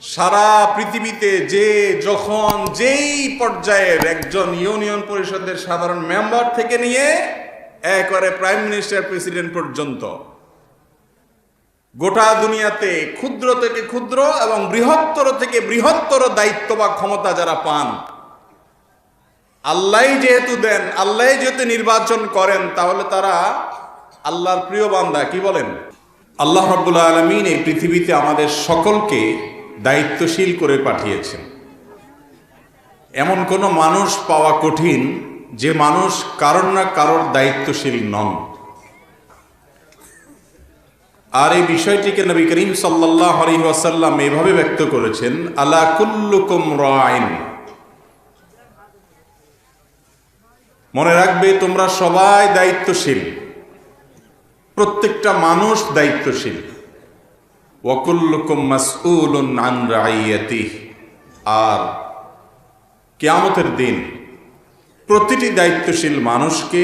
সারা পৃথিবীতে যে যখন যেই পর্যায়ের একজন ইউনিয়ন পরিষদের সাধারণ মেম্বার থেকে নিয়ে একবারে প্রাইম মিনিস্টার প্রেসিডেন্ট পর্যন্ত গোটা দুনিয়াতে ক্ষুদ্র থেকে ক্ষুদ্র এবং বৃহত্তর থেকে বৃহত্তর দায়িত্ব বা ক্ষমতা যারা পান, আল্লাহ যেহেতু দেন, আল্লাহ যেহেতু নির্বাচন করেন, তাহলে তারা আল্লাহর প্রিয় বান্দা। কি বলেন? আল্লাহ রাব্বুল আলামিন এই পৃথিবীতে আমাদের সকলকে দায়িত্বশীল করে পাঠিয়েছেন। এমন কোনো মানুষ পাওয়া কঠিন যে মানুষ কারোর না কারোর দায়িত্বশীল নন। আর এই বিষয়টিকে নবী করিম সাল্লাল্লাহু আলাইহি ওয়াসাল্লাম এভাবে ব্যক্ত করেছেন, আলা কুল্লুকুম রাইন, মনে রাখবে তোমরা সবাই দায়িত্বশীল, প্রত্যেকটা মানুষ দায়িত্বশীল। ওয়া কুল্লুকুম মাসউলুন আন রাইয়াতিহি, আর কিয়ামতের দিন প্রতিটি দায়িত্বশীল মানুষকে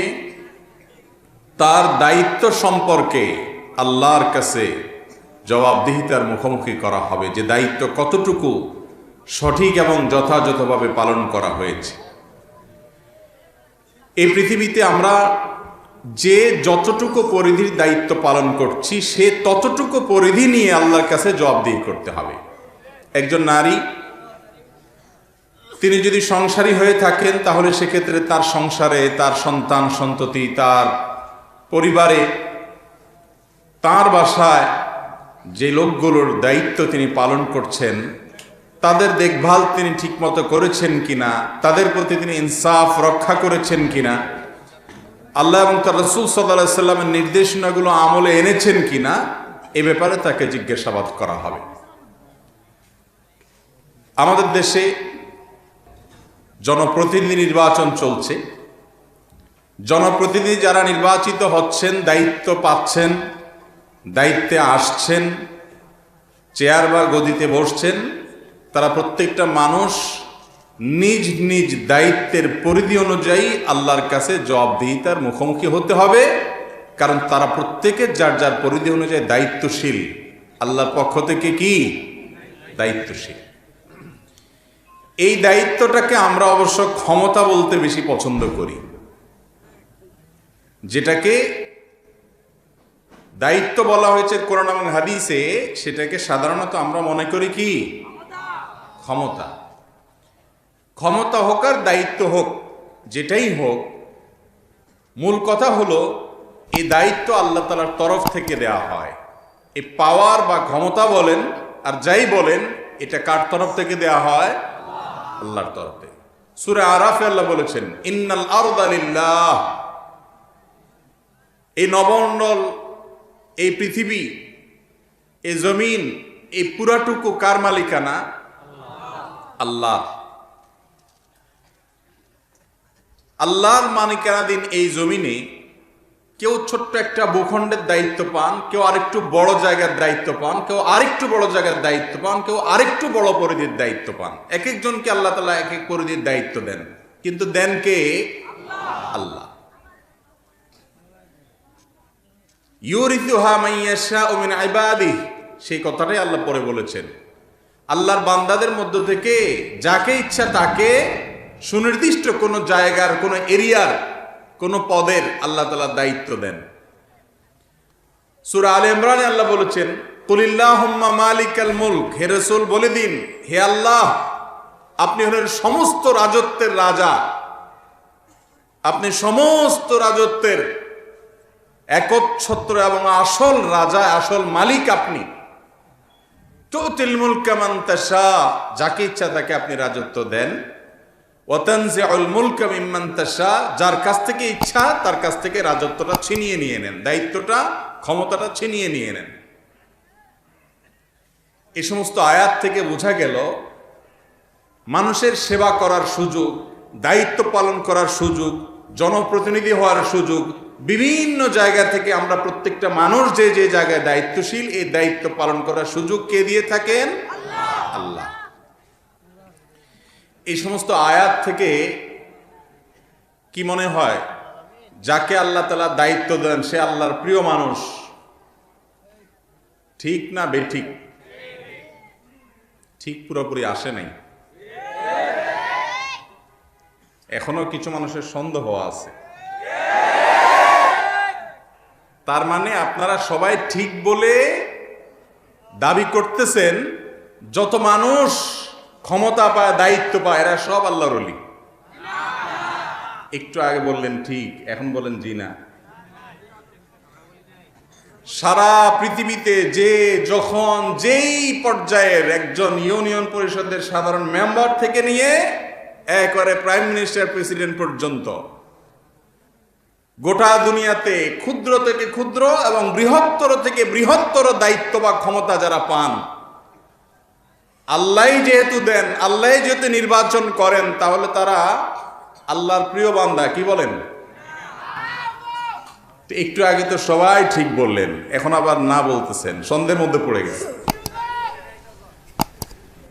তার দায়িত্ব সম্পর্কে আল্লাহর কাছে জবাবদিহিতার মুখোমুখি করা হবে, যে দায়িত্ব কতটুকু সঠিক এবং যথাযথভাবে পালন করা হয়েছে। এই পৃথিবীতে আমরা যে যতটুকু পরিধির দায়িত্ব পালন করছি, সে ততটুকু পরিধি নিয়ে আল্লাহর কাছে জবাবদিহি করতে হবে। একজন নারী, তিনি যদি সংসারী হয়ে থাকেন, তাহলে সেক্ষেত্রে তার সংসারে, তার সন্তান সন্ততি, তার পরিবারে, তার বাসায় যে লোকগুলোর দায়িত্ব তিনি পালন করছেন, তাদের দেখভাল তিনি ঠিকমতো করেছেন কিনা, তাদের প্রতি তিনি ইনসাফ রক্ষা করেছেন কিনা, আল্লাহ এবং তার রাসূল সাল্লাল্লাহু আলাইহি সাল্লামের নির্দেশনাগুলো আমলে এনেছেন কিনা, এ ব্যাপারে তাকে জিজ্ঞাসাবাদ করা হবে। আমাদের দেশে জনপ্রতিনিধি নির্বাচন চলছে। জনপ্রতিনিধি যারা নির্বাচিত হচ্ছেন, দায়িত্ব পাচ্ছেন, দায়িত্বে আসছেন, চেয়ার বা গদিতে বসছেন, তারা প্রত্যেকটা মানুষ নিজ নিজ দায়িত্বের পরিধি অনুযায়ী আল্লাহর কাছে জবাবদিহিতার মুখোমুখি হতে হবে। কারণ তারা প্রত্যেকের যার যার পরিধি অনুযায়ী দায়িত্বশীল, আল্লাহর পক্ষ থেকে কি দায়িত্বশীল। এই দায়িত্বটাকে আমরা অবশ্য ক্ষমতা বলতে বেশি পছন্দ করি। যেটাকে দায়িত্ব বলা হয়েছে কোরআন এবং হাদিসে, সেটাকে সাধারণত আমরা মনে করি কি ক্ষমতা। ক্ষমতা হোক আর দায়িত্ব হোক, যেটাই হোক, মূল কথা হলো এই দায়িত্ব আল্লাহ তাআলার তরফ থেকে দেয়া হয়। এই পাওয়ার বা ক্ষমতা বলেন আর যাই বলেন, এটা কার তরফ থেকে দেয়া হয়? আল্লাহর তরফ থেকে। সূরা আরাফে আল্লাহ বলেছেন, ইন্নাল আরদা লিল্লাহ, এই নবমণ্ডল, এই পৃথিবী, এই জমিন, এই পুরাটুকু কার মালিকানা? আল্লাহ। আল্লাহর মালিকানাধীন এই জমিনে কেউ ছোট্ট একটা ভূখণ্ডের দায়িত্ব পান, কেউ আরেকটু বড় জায়গার দায়িত্ব পান, কেউ আরেকটু বড় জায়গার দায়িত্ব পান, কেউ আরেকটু বড় পরিধির দায়িত্ব পান। এক একজনকে আল্লাহ তাআলা এক এক পরিধির দায়িত্ব দেন, কিন্তু দেন কে? আল্লাহ। ইউরিসুহা মান ইয়াশাউ মিন ইবাদিহি, সেই কথাটাই আল্লাহ পরে বলেছেন। আল্লাহর বান্দাদের মধ্য থেকে যাকে ইচ্ছা তাকে সুনির্দিষ্ট কোনো জায়গার, কোনো এরিয়ার, কোনো পদের আল্লাহ তাআলা দায়িত্ব দেন। সূরা আলে ইমরানে আল্লাহ বলেছেন, কুলিল্লাহুম্মা মালিকাল মুলক, হে রাসূল বলে দিন, হে আল্লাহ, আপনি হলেন সমস্ত রাজত্বের রাজা, আপনি সমস্ত রাজত্বের একচ্ছত্র এবং আসল রাজা, আসল মালিক আপনি। তুতিল মুলকা মান তাশা, যাকে ইচ্ছা তাকে আপনি রাজত্ব দেন। ওয়া তানজিউল মুলকা মিম্মান তাশা, যার কাছ থেকে ইচ্ছা তার কাছ থেকে রাজত্বটা ছিনিয়ে নিয়ে নেন, দায়িত্বটা, ক্ষমতাটা ছিনিয়ে নিয়ে নেন। এই সমস্ত আয়াত থেকে বোঝা গেল মানুষের সেবা করার সুযোগ, দায়িত্ব পালন করার সুযোগ, জনপ্রতিনিধি হওয়ার সুযোগ, বিভিন্ন জায়গা থেকে আমরা প্রত্যেকটা মানুষ যে যে জায়গায় দায়িত্বশীল, এই দায়িত্ব পালন করার সুযোগ কে দিয়ে থাকেন? আল্লাহ। এই সমস্ত আয়াত থেকে কি মনে হয়? যাকে আল্লাহ তাআলা দায়িত্ব দেন সে আল্লাহর প্রিয় মানুষ। ঠিক না বেঠিক? ঠিক পুরোপুরি আসে নাই। এখনো কিছু মানুষের সন্দেহ আছে। তার মানে আপনারা সবাই ঠিক বলে দাবি করতেছেন, যত মানুষ ক্ষমতা পায়, দায়িত্ব পায়, এরা সব আল্লাহর ওলি। একটু আগে বললেন ঠিক, এখন বলেন জি না। সারা পৃথিবীতে যে যখন যেই পর্যায়ের একজন ইউনিয়ন পরিষদের সাধারণ মেম্বার থেকে নিয়ে একবারে প্রাইম মিনিস্টার, প্রেসিডেন্ট পর্যন্ত গোটা দুনিয়াতে ক্ষুদ্র থেকে ক্ষুদ্র এবং বৃহত্তর থেকে বৃহত্তর দায়িত্ব বা ক্ষমতা যারা পান, আল্লাহ যেহেতু দেন, আল্লাহ যেহেতু নির্বাচন করেন, তাহলে তারা আল্লাহর প্রিয় বান্দা। কি বলেন? একটু আগে তো সবাই ঠিক বললেন, এখন আবার না বলতেছেন, সন্দেহের মধ্যে পড়ে গেছে।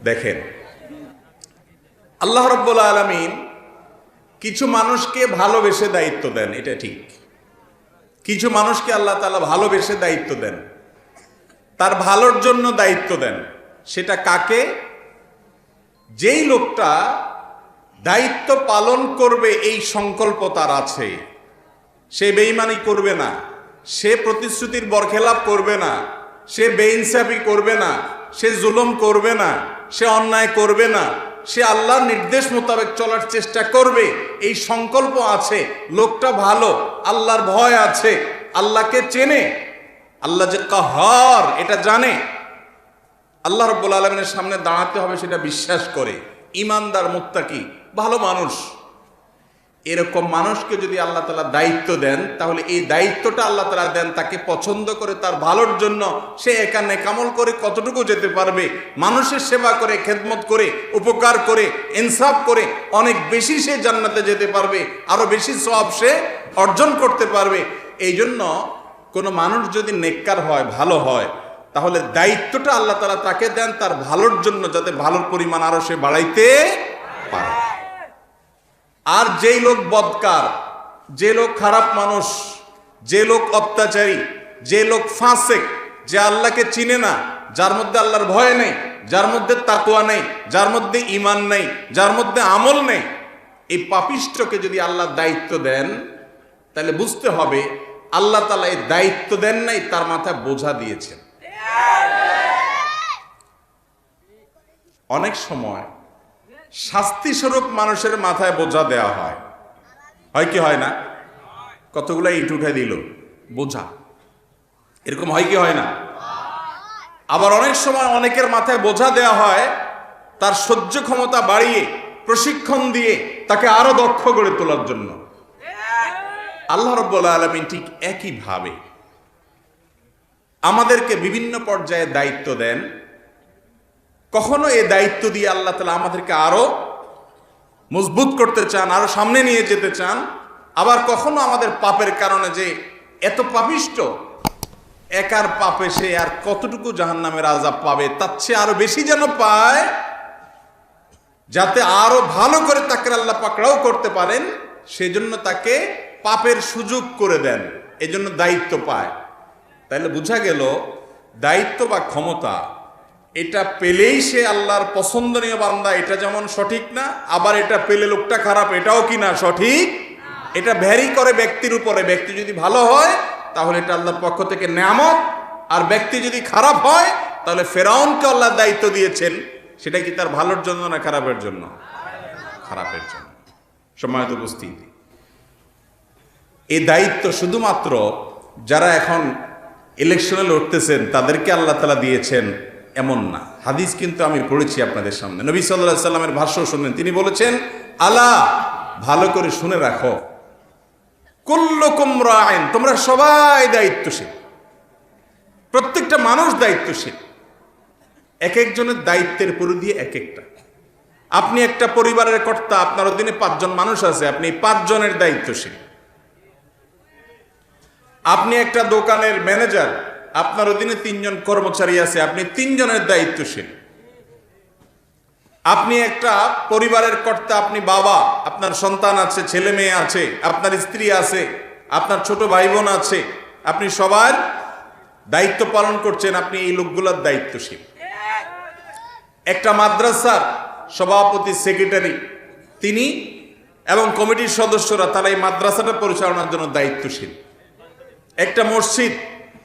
দেখেন, আল্লাহ রাব্বুল আলামিন কিছু মানুষকে ভালোবেসে দায়িত্ব দেন, এটা ঠিক। কিছু মানুষকে আল্লাহ তাআলা ভালোবেসে দায়িত্ব দেন, তার ভালোর জন্য দায়িত্ব দেন। সেটা কাকে? যেই লোকটা দায়িত্ব পালন করবে এই সংকল্প তার আছে, সে বেঈমানি করবে না, সে প্রতিশ্রুতির বরখেলাপ করবে না, সে বেইনসাফি করবে না, সে জুলুম করবে না, সে অন্যায় করবে না, সে আল্লাহর নির্দেশ মোতাবেক চলার চেষ্টা করবে, এই সংকল্প আছে। লোকটা ভালো, আল্লাহর ভয় আছে, আল্লাহকে চেনে, আল্লাহ যে কাহার এটা জানে, আল্লাহ রাব্বুল আলামিনের সামনে দাঁড়াতে হবে সেটা বিশ্বাস করে, ইমানদার, মুত্তাকি, ভালো মানুষ। এরকম মানুষকে যদি আল্লাহ তাআলা দায়িত্ব দেন, তাহলে এই দায়িত্বটা আল্লাহ তাআলা দেন তাকে পছন্দ করে, তার ভালোর জন্য। সে একা নেকামল করে কতটুকু যেতে পারবে, মানুষের সেবা করে, খেদমত করে, উপকার করে, ইনসাফ করে অনেক বেশি সে জান্নাতে যেতে পারবে, আরো বেশি সওয়াব সে অর্জন করতে পারবে। এই জন্য কোনো মানুষ যদি নেককার হয়, ভালো হয়, তাহলে দায়িত্বটা আল্লাহ তাআলা তাকে দেন তার ভালোর জন্য, যাতে ভালোর পরিমাণ আরো সে বাড়াইতে পারে। আর যেই লোক বদকার, যে লোক খারাপ মানুষ, যে লোক অত্যাচারী, যে লোক ফাসেক, যে আল্লাহকে চিনে না, যার মধ্যে আল্লাহর ভয় নেই, যার মধ্যে তাকওয়া নেই, যার মধ্যে ঈমান নেই, যার মধ্যে আমল নেই, এই পাপিষ্ঠকে যদি আল্লাহ দায়িত্ব দেন, তাহলে বুঝতে হবে আল্লাহ তাআলা এই দায়িত্ব দেন নাই, তার মাথায় বোঝা দিয়েছেন। অনেক সময় শাস্তি স্বরূপ মানুষের মাথায় বোঝা দেওয়া হয়, হয় কি হয় না? কতগুলো ইট উঠে দিল, বোঝা, এরকম হয় কি হয় না? আবার অনেক সময় অনেকের মাথায় বোঝা দেওয়া হয় তার সহ্য ক্ষমতা বাড়িয়ে, প্রশিক্ষণ দিয়ে তাকে আরো দক্ষ করে তোলার জন্য। আল্লাহ রাব্বুল আলামিন ঠিক একইভাবে আমাদেরকে বিভিন্ন পর্যায়ে দায়িত্ব দেন। কখনো এই দায়িত্ব দিয়ে আল্লাহ তাআলা আমাদেরকে আরো মজবুত করতে চান, আরো সামনে নিয়ে যেতে চান। আবার কখনো আমাদের পাপের কারণে, যে এত পাপিষ্ঠ, একার পাপে সে আর কতটুকু জাহান্নামের আযাব পাবে, তার চেয়ে আরো বেশি যেন পায়, যাতে আরো ভালো করে তাকে আল্লাহ পাকড়াও করতে পারেন, সেজন্য তাকে পাপের সুযোগ করে দেন, এজন্য দায়িত্ব পায়। তাহলে বোঝা গেল দায়িত্ব বা ক্ষমতা এটা পেলেই সে আল্লাহর পছন্দনীয় বান্দা, এটা যেমন সঠিক না, আবার এটা পেলে লোকটা খারাপ, এটাও কি না সঠিক। এটা ভ্যারি করে ব্যক্তির উপরে। ব্যক্তি যদি ভালো হয় তাহলে এটা আল্লাহর পক্ষ থেকে নেয়ামত, আর ব্যক্তি যদি খারাপ হয় তাহলে ফেরাউনকে আল্লাহ দায়িত্ব দিয়েছেন, সেটা কি তার ভালোর জন্য না খারাপের জন্য? খারাপের জন্য। সম্মানিত উপস্থিতি, এই দায়িত্ব শুধুমাত্র যারা এখন ইলেকশনে লড়তেছেন তাদেরকে আল্লাহ তাআলা দিয়েছেন এমন না। হাদিস কিন্তু আমি পড়েছি আপনাদের সামনে, নবী সাল্লাল্লাহু আলাইহি সাল্লামের ভাষ্য শুনলেন। তিনি বলেছেন, আলা, ভালো করে শুনে রাখো, কুল্লুকুম রাইন, তোমরা সবাই দায়িত্বশীল, প্রত্যেকটা মানুষ দায়িত্বশীল। এক একজনের দায়িত্বের পরিধি এক একটা। আপনি একটা পরিবারের কর্তা, আপনার অধীনে 5 জন মানুষ আছে, আপনি 5 জনের দায়িত্বশীল। আপনি একটা দোকানের ম্যানেজার, আপনার অধীনে 3 জন কর্মচারী আছে, আপনি 3 জনের দায়িত্বশীল। আপনি একটা পরিবারের কর্তা, আপনি বাবা, আপনার সন্তান আছে, ছেলে মেয়ে আছে, আপনার স্ত্রী আছে, আপনার ছোট ভাই বোন আছে, আপনি সবার দায়িত্ব পালন করছেন, আপনি এই লোকগুলোর দায়িত্বশীল। একটা মাদ্রাসার সভাপতি, সেক্রেটারি তিনি এবং কমিটির সদস্যরা তারা এই মাদ্রাসাটা পরিচালনার জন্য দায়িত্বশীল। একটা মসজিদ,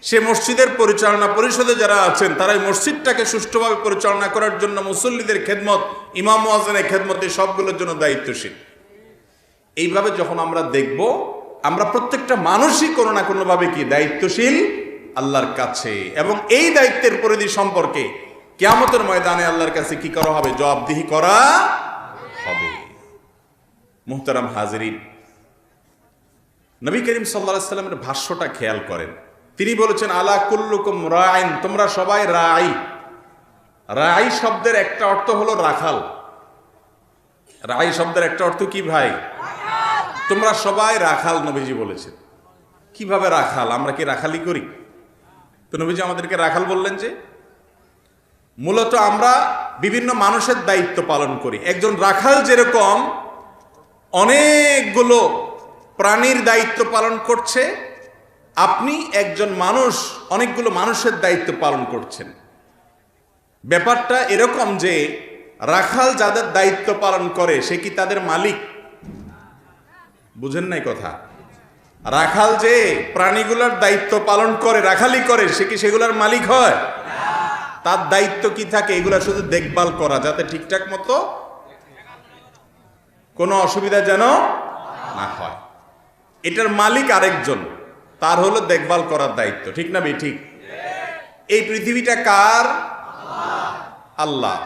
সে মসজিদের পরিচালনা পরিষদে যারা আছেন তারা এই মসজিদটাকে সুষ্ঠুভাবে পরিচালনা করার জন্য মুসল্লিদের খেদমত, ইমাম মুয়াজ্জিনের খেদমত, এই সবগুলোর জন্য দায়িত্বশীল। এইভাবে যখন আমরা দেখব, আমরা প্রত্যেকটা মানুষই কোনো না কোনোভাবে কি দায়িত্বশীল আল্লাহর কাছে, এবং এই দায়িত্বের পরিধি সম্পর্কে কিয়ামতের ময়দানে আল্লাহর কাছে কি করা হবে? জবাবদিহি করা হবে। মুহতারাম হাজিরিন, নবী করিম সাল্লাল্লাহু আলাইহি সাল্লামের ভাষ্যটা খেয়াল করেন। তিনি বলেছেন, আলা কুল্লুকুম রাইন, তোমরা সবাই রাই। রাই শব্দের একটা অর্থ হলো রাখাল। রাই শব্দের একটা অর্থ কি ভাই? তোমরা সবাই রাখাল, নবীজি বলেছেন। কিভাবে রাখাল? আমরা কি রাখালি করি? তো নবীজি আমাদেরকে রাখাল বললেন যে মূলত আমরা বিভিন্ন মানুষের দায়িত্ব পালন করি। একজন রাখাল যেরকম অনেকগুলো প্রাণীর দায়িত্ব পালন করছে, আপনি একজন মানুষ অনেকগুলো মানুষের দায়িত্ব পালন করছেন। ব্যাপারটা এরকম যে রাখাল যাদের দায়িত্ব পালন করে সে কি তাদের মালিক? বুঝেন নাই কথা? রাখাল যে প্রাণীগুলোর দায়িত্ব পালন করে, রাখালি করে, সে কি সেগুলোর মালিক হয়? তার দায়িত্ব কি থাকে? এগুলা শুধু দেখভাল করা, যাতে ঠিকঠাক মতো কোনো অসুবিধা যেন না হয়। এটার মালিক আরেকজন, তার হলো দেখভাল করার দায়িত্ব। ঠিক না ঠিক? এই পৃথিবীটা কার? আল্লাহ।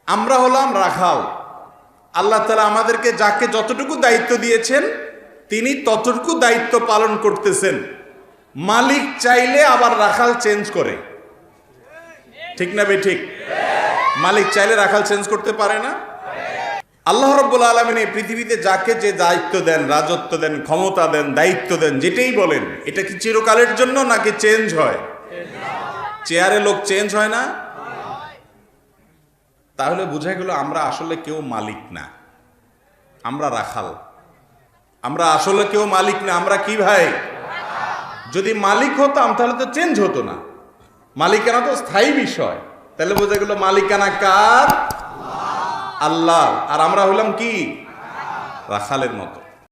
আমরা হলাম রাখাল। আল্লাহ তাআলা আমাদেরকে যাকে যতটুকু দায়িত্ব দিয়েছেন তিনি ততটুকু দায়িত্ব পালন করতেছেন। মালিক চাইলে আবার রাখাল চেঞ্জ করে। ঠিক না ঠিক? মালিক চাইলে রাখাল চেঞ্জ করতে পারে না। আল্লাহ রাব্বুল আলামিন এই পৃথিবীতে যাকে যে দায়িত্ব দেন, রাজত্ব দেন, ক্ষমতা দেন, দায়িত্ব দেন, যেটাই বলেন, এটা কি চিরকালের জন্য নাকি চেঞ্জ হয়? চেয়ারে লোক চেঞ্জ হয় না? তাহলে বোঝা গেল আমরা আসলে কেউ মালিক না, আমরা রাখাল। আমরা আসলে কেউ মালিক না, আমরা কি ভাই? যদি মালিক হতাম তাহলে তো চেঞ্জ হতো না। মালিকানা তো স্থায়ী বিষয়। তাহলে বোঝা গেল মালিকানা কার? আল্লাহ। আর আমরা হইলাম কি? রাখালের মতো।